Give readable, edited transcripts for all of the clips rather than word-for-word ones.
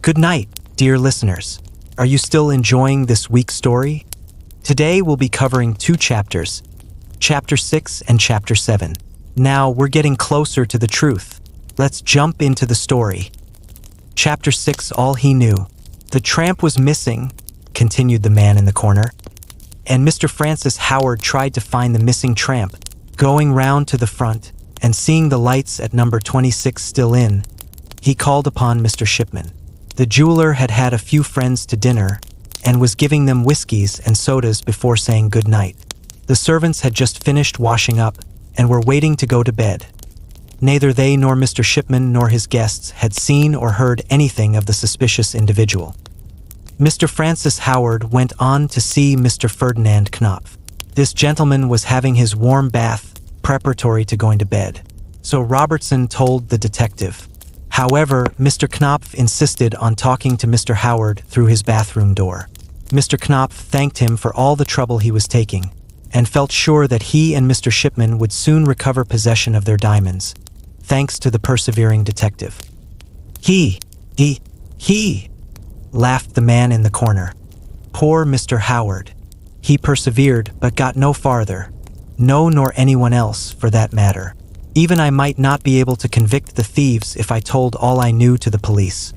Good night, dear listeners. Are you still enjoying this week's story? Today we'll be covering 2 chapters, Chapter 6 and Chapter 7. Now we're getting closer to the truth. Let's jump into the story. Chapter 6, All He Knew. The tramp was missing, continued the man in the corner, and Mr. Francis Howard tried to find the missing tramp, going round to the front and seeing the lights at number 26 still in. He called upon Mr. Shipman. The jeweler had had a few friends to dinner and was giving them whiskeys and sodas before saying good night. The servants had just finished washing up and were waiting to go to bed. Neither they nor Mr. Shipman nor his guests had seen or heard anything of the suspicious individual. Mr. Francis Howard went on to see Mr. Ferdinand Knopf. This gentleman was having his warm bath preparatory to going to bed, so Robertson told the detective. However, Mr. Knopf insisted on talking to Mr. Howard through his bathroom door. Mr. Knopf thanked him for all the trouble he was taking, and felt sure that he and Mr. Shipman would soon recover possession of their diamonds, thanks to the persevering detective. He, laughed the man in the corner. Poor Mr. Howard. He persevered, but got no farther. No, nor anyone else, for that matter. Even I might not be able to convict the thieves if I told all I knew to the police.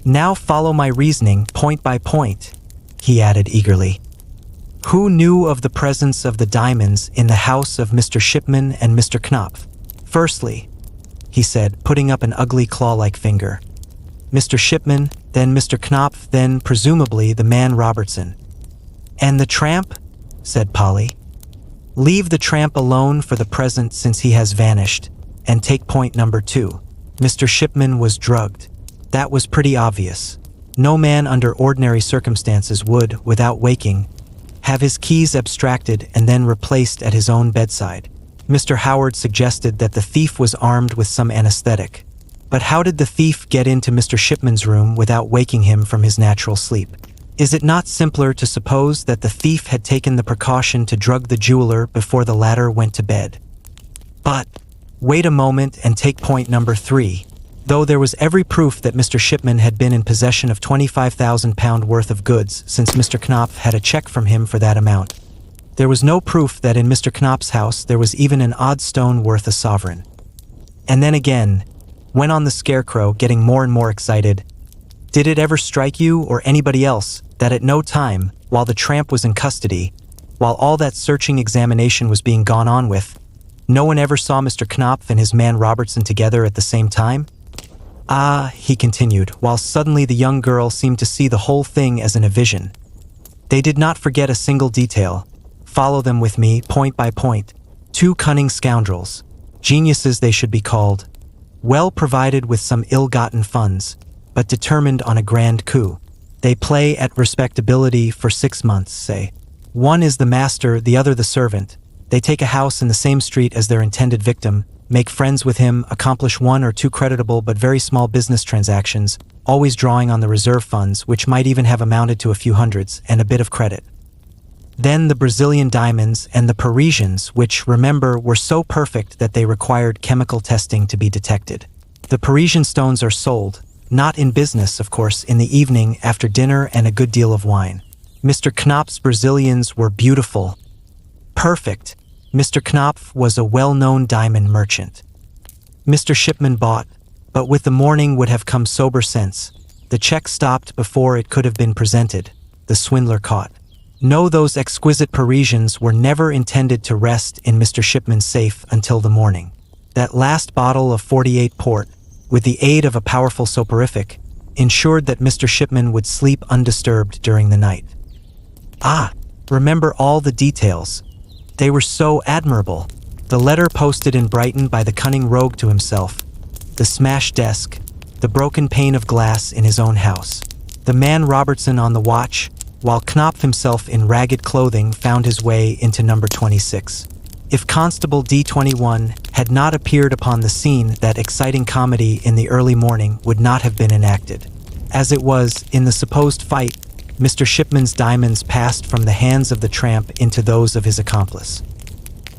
Now follow my reasoning point by point, he added eagerly. Who knew of the presence of the diamonds in the house of Mr. Shipman and Mr. Knopf? Firstly, he said, putting up an ugly claw-like finger. Mr. Shipman, then Mr. Knopf, then presumably the man Robertson. And the tramp? Said Polly. Leave the tramp alone for the present since he has vanished, and take point number 2. Mr. Shipman was drugged. That was pretty obvious. No man under ordinary circumstances would, without waking, have his keys abstracted and then replaced at his own bedside. Mr. Howard suggested that the thief was armed with some anesthetic. But how did the thief get into Mr. Shipman's room without waking him from his natural sleep? Is it not simpler to suppose that the thief had taken the precaution to drug the jeweler before the latter went to bed? But, wait a moment and take point number 3. Though there was every proof that Mr. Shipman had been in possession of £25,000 worth of goods since Mr. Knopf had a check from him for that amount, there was no proof that in Mr. Knopf's house there was even an odd stone worth a sovereign. And then again, went on the Scarecrow, getting more and more excited, did it ever strike you or anybody else that at no time, while the tramp was in custody, while all that searching examination was being gone on with, no one ever saw Mr. Knopf and his man Robertson together at the same time? Ah, he continued, while suddenly the young girl seemed to see the whole thing as in a vision. They did not forget a single detail. Follow them with me, point by point. 2 cunning scoundrels. Geniuses they should be called. Well provided with some ill-gotten funds, but determined on a grand coup. They play at respectability for 6 months, say. One is the master, the other the servant. They take a house in the same street as their intended victim, make friends with him, accomplish 1 or 2 creditable but very small business transactions, always drawing on the reserve funds, which might even have amounted to a few hundreds, and a bit of credit. Then the Brazilian diamonds and the Parisians, which, remember, were so perfect that they required chemical testing to be detected. The Parisian stones are sold, not in business, of course, in the evening after dinner and a good deal of wine. Mr. Knopf's Brazilians were beautiful. Perfect. Mr. Knopf was a well-known diamond merchant. Mr. Shipman bought, but with the morning would have come sober sense. The check stopped before it could have been presented. The swindler caught. No, those exquisite Parisians were never intended to rest in Mr. Shipman's safe until the morning. That last bottle of 48 port, with the aid of a powerful soporific, ensured that Mr. Shipman would sleep undisturbed during the night. Ah, remember all the details. They were so admirable. The letter posted in Brighton by the cunning rogue to himself, the smashed desk, the broken pane of glass in his own house, the man Robertson on the watch, while Knopf himself in ragged clothing found his way into number 26. If Constable D21 had not appeared upon the scene, that exciting comedy in the early morning would not have been enacted. As it was, in the supposed fight, Mr. Shipman's diamonds passed from the hands of the tramp into those of his accomplice.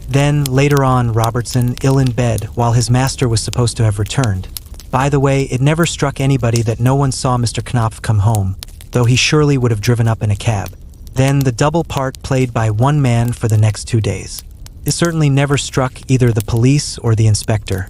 Then, later on, Robertson, ill in bed, while his master was supposed to have returned, By the way, it never struck anybody that no one saw Mr. Knopf come home, though he surely would have driven up in a cab. Then the double part played by one man for the next 2 days. It certainly never struck either the police or the inspector.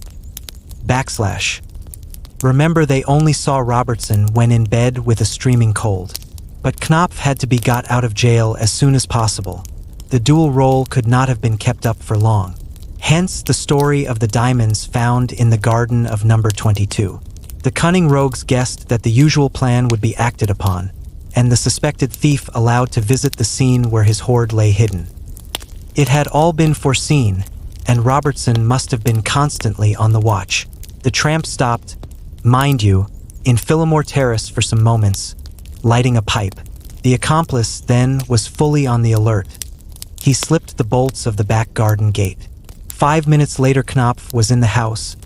Remember, they only saw Robertson when in bed with a streaming cold. But Knopf had to be got out of jail as soon as possible. The dual role could not have been kept up for long. Hence the story of the diamonds found in the garden of number 22. The cunning rogues guessed that the usual plan would be acted upon, and the suspected thief allowed to visit the scene where his hoard lay hidden. It had all been foreseen, and Robertson must have been constantly on the watch. The tramp stopped, mind you, in Phillimore Terrace for some moments, lighting a pipe. The accomplice then was fully on the alert. He slipped the bolts of the back garden gate. 5 minutes later, Knopf was in the house,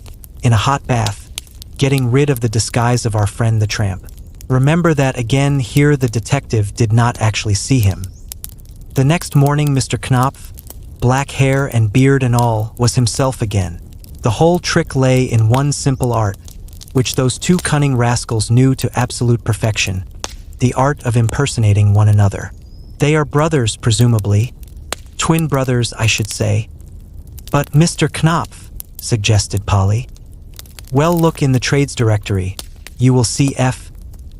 in a hot bath, getting rid of the disguise of our friend the tramp. Remember that again here the detective did not actually see him. The next morning Mr. Knopf, black hair and beard and all, was himself again. The whole trick lay in one simple art, which those two cunning rascals knew to absolute perfection, the art of impersonating one another. They are brothers, presumably. Twin brothers, I should say. But Mr. Knopf, suggested Polly. Well, look in the trades directory. You will see F.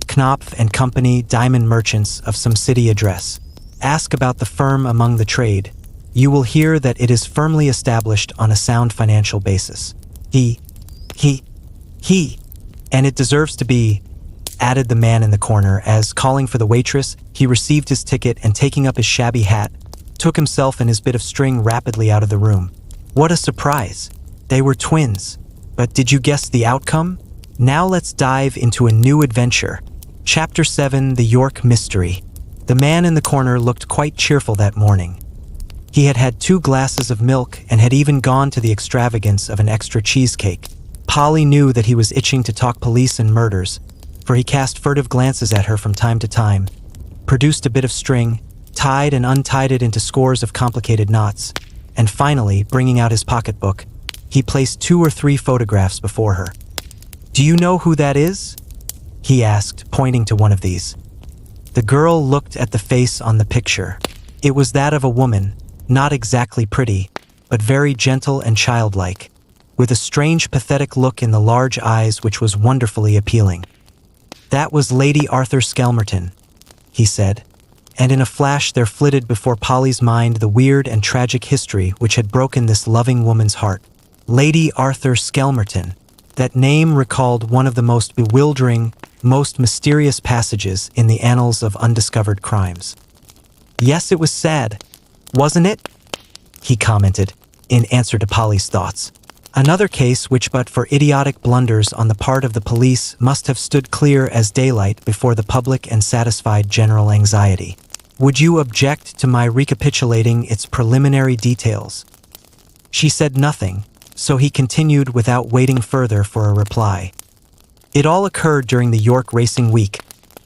Knopf and Company, diamond merchants of some city address. Ask about the firm among the trade. You will hear that it is firmly established on a sound financial basis. And it deserves to be, added the man in the corner as, calling for the waitress, he received his ticket and taking up his shabby hat, took himself and his bit of string rapidly out of the room. What a surprise! They were twins. But did you guess the outcome? Now let's dive into a new adventure. Chapter 7, The York Mystery. The man in the corner looked quite cheerful that morning. He had had 2 glasses of milk and had even gone to the extravagance of an extra cheesecake. Polly knew that he was itching to talk police and murders, for he cast furtive glances at her from time to time, produced a bit of string, tied and untied it into scores of complicated knots, and finally, bringing out his pocketbook, he placed 2 or 3 photographs before her. "Do you know who that is?" he asked, pointing to one of these. The girl looked at the face on the picture. It was that of a woman, not exactly pretty, but very gentle and childlike, with a strange pathetic look in the large eyes which was wonderfully appealing. "That was Lady Arthur Skelmerton," he said, and in a flash there flitted before Polly's mind the weird and tragic history which had broken this loving woman's heart. Lady Arthur Skelmerton. That name recalled one of the most bewildering, most mysterious passages in the annals of undiscovered crimes. "Yes, it was sad, wasn't it?" he commented, in answer to Polly's thoughts. Another case which, but for idiotic blunders on the part of the police, must have stood clear as daylight before the public and satisfied general anxiety. "Would you object to my recapitulating its preliminary details?" She said nothing, so he continued without waiting further for a reply. It all occurred during the York Racing Week,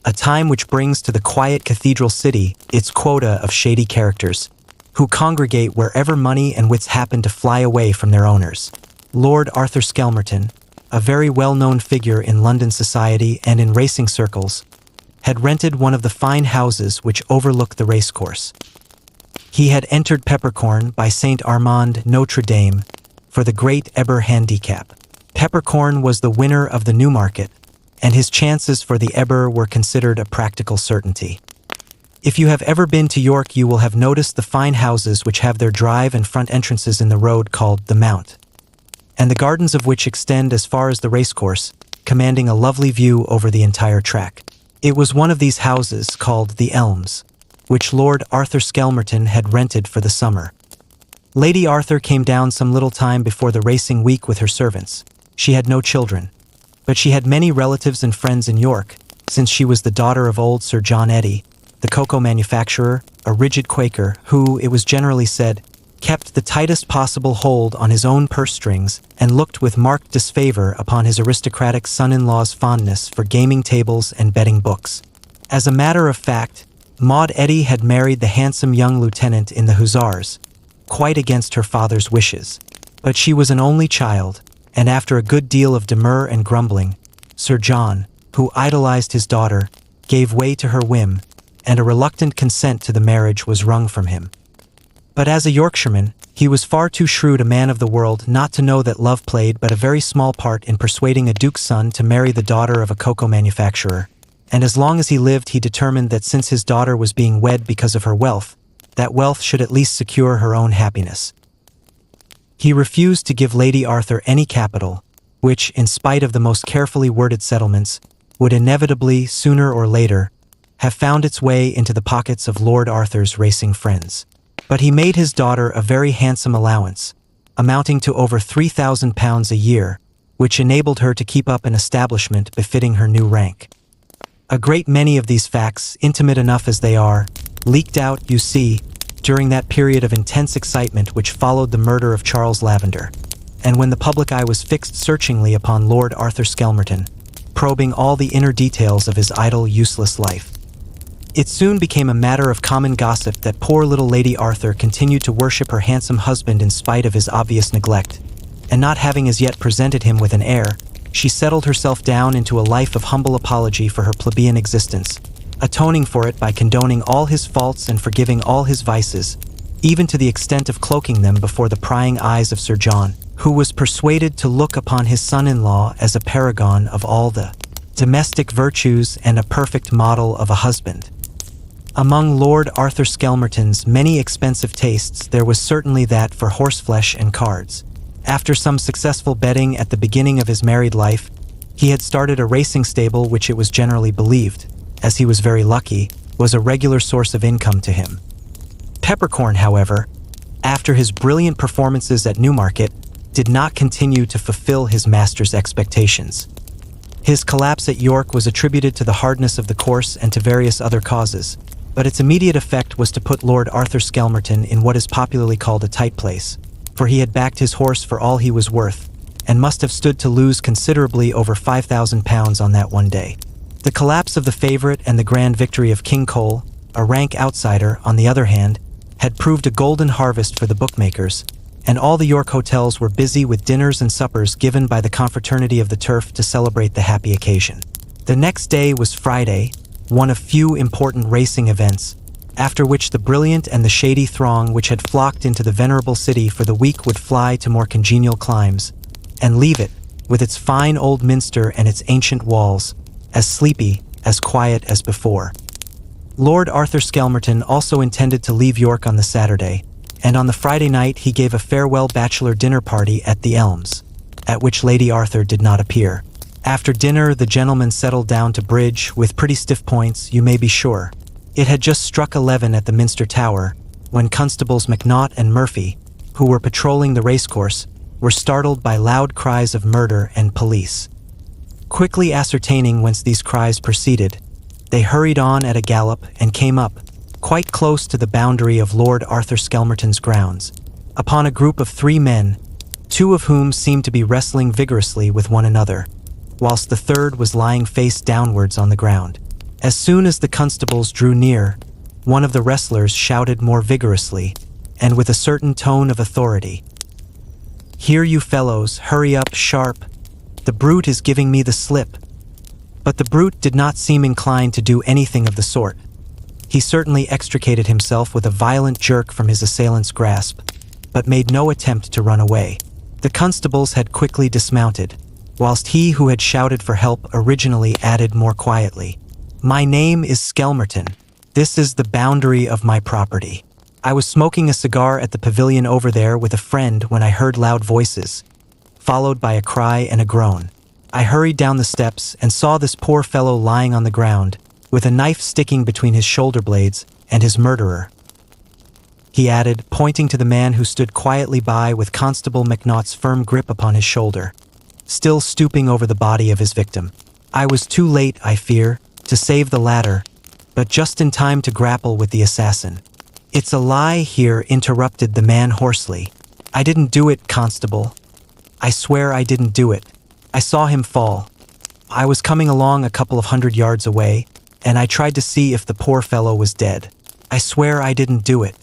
a time which brings to the quiet cathedral city its quota of shady characters, who congregate wherever money and wits happen to fly away from their owners. Lord Arthur Skelmerton, a very well-known figure in London society and in racing circles, had rented one of the fine houses which overlook the racecourse. He had entered Peppercorn by St. Armand Notre Dame for the Great Eber Handicap. Peppercorn was the winner of the Newmarket, and his chances for the Eber were considered a practical certainty. If you have ever been to York, you will have noticed the fine houses which have their drive and front entrances in the road called the Mount, and the gardens of which extend as far as the racecourse, commanding a lovely view over the entire track. It was one of these houses, called the Elms, which Lord Arthur Skelmerton had rented for the summer. Lady Arthur came down some little time before the racing week with her servants. She had no children, but she had many relatives and friends in York, since she was the daughter of old Sir John Eddy, the cocoa manufacturer, a rigid Quaker who, it was generally said, kept the tightest possible hold on his own purse strings and looked with marked disfavor upon his aristocratic son-in-law's fondness for gaming tables and betting books. As a matter of fact, Maud Eddy had married the handsome young lieutenant in the Hussars, quite against her father's wishes. But she was an only child, and after a good deal of demur and grumbling, Sir John, who idolized his daughter, gave way to her whim, and a reluctant consent to the marriage was wrung from him. But as a Yorkshireman, he was far too shrewd a man of the world not to know that love played but a very small part in persuading a duke's son to marry the daughter of a cocoa manufacturer, and as long as he lived he determined that since his daughter was being wed because of her wealth, that wealth should at least secure her own happiness. He refused to give Lady Arthur any capital, which, in spite of the most carefully worded settlements, would inevitably, sooner or later, have found its way into the pockets of Lord Arthur's racing friends. But he made his daughter a very handsome allowance, amounting to over £3,000 a year, which enabled her to keep up an establishment befitting her new rank. A great many of these facts, intimate enough as they are, leaked out, you see, during that period of intense excitement which followed the murder of Charles Lavender, and when the public eye was fixed searchingly upon Lord Arthur Skelmerton, probing all the inner details of his idle, useless life. It soon became a matter of common gossip that poor little Lady Arthur continued to worship her handsome husband in spite of his obvious neglect, and not having as yet presented him with an heir, she settled herself down into a life of humble apology for her plebeian existence, atoning for it by condoning all his faults and forgiving all his vices, even to the extent of cloaking them before the prying eyes of Sir John, who was persuaded to look upon his son-in-law as a paragon of all the domestic virtues and a perfect model of a husband. Among Lord Arthur Skelmerton's many expensive tastes there was certainly that for horseflesh and cards. After some successful betting at the beginning of his married life, he had started a racing stable which it was generally believed, as he was very lucky, was a regular source of income to him. Peppercorn, however, after his brilliant performances at Newmarket, did not continue to fulfill his master's expectations. His collapse at York was attributed to the hardness of the course and to various other causes, but its immediate effect was to put Lord Arthur Skelmerton in what is popularly called a tight place, for he had backed his horse for all he was worth, and must have stood to lose considerably over £5,000 on that one day. The collapse of the favourite and the grand victory of King Cole, a rank outsider, on the other hand, had proved a golden harvest for the bookmakers, and all the York hotels were busy with dinners and suppers given by the confraternity of the turf to celebrate the happy occasion. The next day was Friday, one of few important racing events, after which the brilliant and the shady throng which had flocked into the venerable city for the week would fly to more congenial climes, and leave it, with its fine old minster and its ancient walls, as sleepy, as quiet as before. Lord Arthur Skelmerton also intended to leave York on the Saturday, and on the Friday night he gave a farewell bachelor dinner party at the Elms, at which Lady Arthur did not appear. After dinner the gentlemen settled down to bridge, with pretty stiff points, you may be sure. It had just struck 11 at the Minster Tower, when Constables McNaught and Murphy, who were patrolling the racecourse, were startled by loud cries of murder and police. Quickly ascertaining whence these cries proceeded, they hurried on at a gallop and came up, quite close to the boundary of Lord Arthur Skelmerton's grounds, upon a group of 3 men, 2 of whom seemed to be wrestling vigorously with one another, whilst the third was lying face downwards on the ground. As soon as the constables drew near, one of the wrestlers shouted more vigorously, and with a certain tone of authority, "Here, you fellows, hurry up, sharp. The brute is giving me the slip." But the brute did not seem inclined to do anything of the sort. He certainly extricated himself with a violent jerk from his assailant's grasp, but made no attempt to run away. The constables had quickly dismounted, whilst he who had shouted for help originally added more quietly, "My name is Skelmerton. This is the boundary of my property. I was smoking a cigar at the pavilion over there with a friend when I heard loud voices, followed by a cry and a groan. I hurried down the steps and saw this poor fellow lying on the ground, with a knife sticking between his shoulder blades, and his murderer," he added, pointing to the man who stood quietly by with Constable McNaught's firm grip upon his shoulder, still stooping over the body of his victim. "I was too late, I fear, to save the latter, but just in time to grapple with the assassin." "It's a lie here," interrupted the man hoarsely. "I didn't do it, Constable. I swear I didn't do it. I saw him fall. I was coming along a couple of 100 yards away, and I tried to see if the poor fellow was dead. I swear I didn't do it."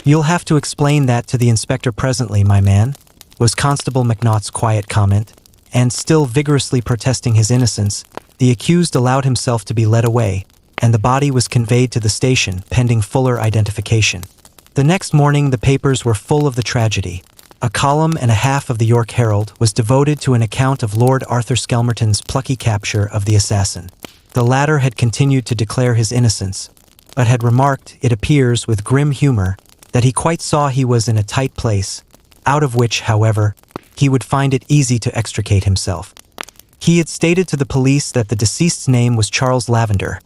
"You'll have to explain that to the inspector presently, my man. was Constable McNaught's quiet comment, and still vigorously protesting his innocence, the accused allowed himself to be led away, and the body was conveyed to the station pending fuller identification. The next morning the papers were full of the tragedy. A column and a half of the York Herald was devoted to an account of Lord Arthur Skelmerton's plucky capture of the assassin. The latter had continued to declare his innocence, but had remarked, it appears with grim humor, that he quite saw he was in a tight place, out of which, however, he would find it easy to extricate himself. He had stated to the police that the deceased's name was Charles Lavender,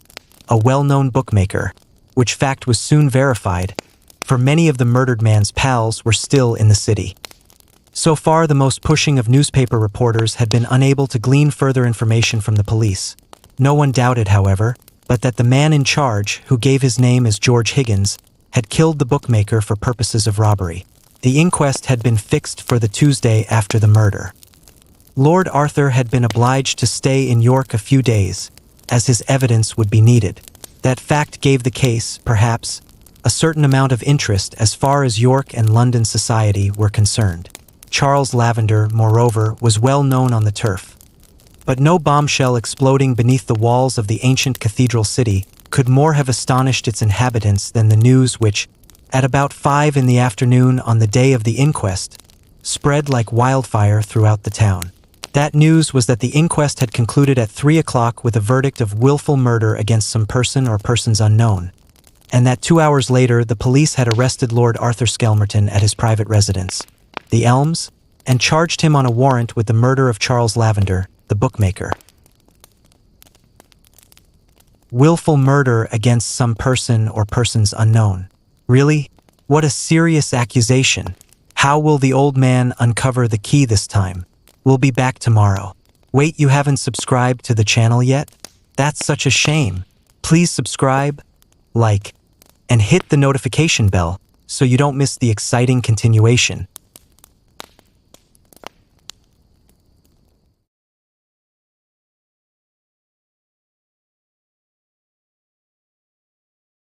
a well-known bookmaker, which fact was soon verified, for many of the murdered man's pals were still in the city. So far, the most pushing of newspaper reporters had been unable to glean further information from the police. No one doubted, however, but that the man in charge, who gave his name as George Higgins, had killed the bookmaker for purposes of robbery. The inquest had been fixed for the Tuesday after the murder. Lord Arthur had been obliged to stay in York a few days, as his evidence would be needed. That fact gave the case, perhaps, a certain amount of interest as far as York and London society were concerned. Charles Lavender, moreover, was well known on the turf. But no bombshell exploding beneath the walls of the ancient cathedral city could more have astonished its inhabitants than the news which, at about 5 in the afternoon on the day of the inquest, spread like wildfire throughout the town. That news was that the inquest had concluded at 3 o'clock with a verdict of willful murder against some person or persons unknown, and that 2 hours later the police had arrested Lord Arthur Skelmerton at his private residence, The Elms, and charged him on a warrant with the murder of Charles Lavender, the bookmaker. Willful murder against some person or persons unknown. Really? What a serious accusation. How will the old man uncover the key this time? We'll be back tomorrow. Wait, you haven't subscribed to the channel yet? That's such a shame. Please subscribe, like, and hit the notification bell so you don't miss the exciting continuation.